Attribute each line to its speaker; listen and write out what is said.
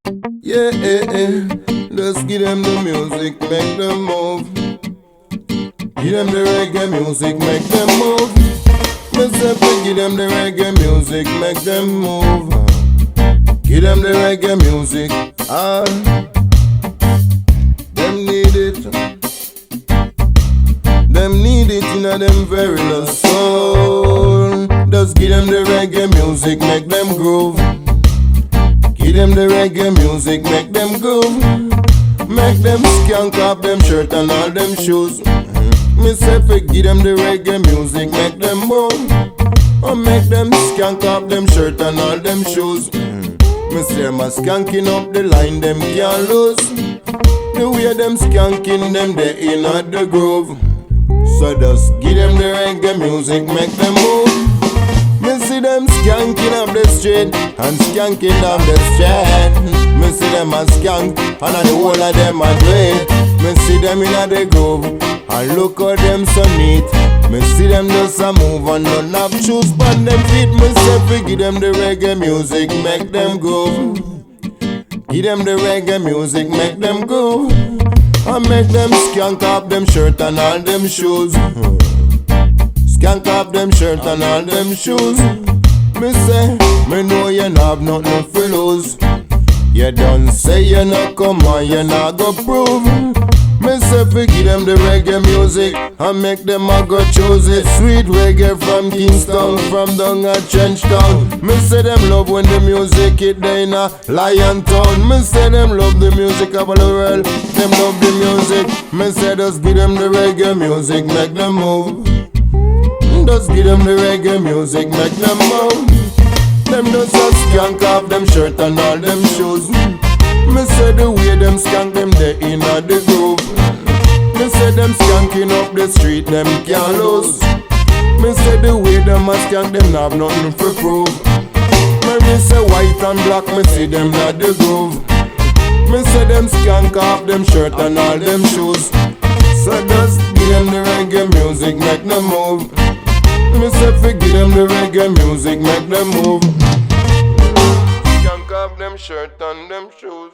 Speaker 1: Yeah, just give them the music, make them move. Give them the reggae music, make them move. Just give them the reggae music, make them move. Give them the reggae music, them need it. Them need it in a them very lost soul. Just give them the reggae music, make them groove. Give them the reggae music, make them groove. Make them skank off them shirt and all them shoes. Me say fi give them the reggae music, make them move. Or make them skank off them shirt and all them shoes. Me say my skanking up the line, them can't lose. The way them skanking them, they in at the groove. So just give them the reggae music, make them move. Me see them skanking up the street and skanking down the street. Me see them a skank and the whole of them a do it. Me see them in at the groove and look how them so neat. Me see them just a move and none have shoes on them feet. Me say fi give them the reggae music, make them groove. Give them the reggae music, make them groove. And make them skank off them shirt and all them shoes. Skank off them shirt and all them shoes. Me say, me know you not have nothing for lose. You don't say you not come on, you not go prove. Me say fi give them the reggae music and make them a go choose it. Sweet reggae from Kingston, from down at Trenchtown. Me say them love when the music hit there in a Lion Town. Me say them love the music of all the world. Them love the music. Me say just give them the reggae music, make them move. Just give them the reggae music, make them move. Them just a skank off them shirt and all them shoes. Me say the way them skank them, they in a the groove. Me say them skanking up the street, them can't lose. Me say the way them a skank, them have nothing for prove. Me say white and black, me see them not the groove. Me say them skank off them shirt and all them shoes. So just give them the reggae music, make them move. Me say fi give them the reggae music, make them move. Skank off them shirt and them shoes.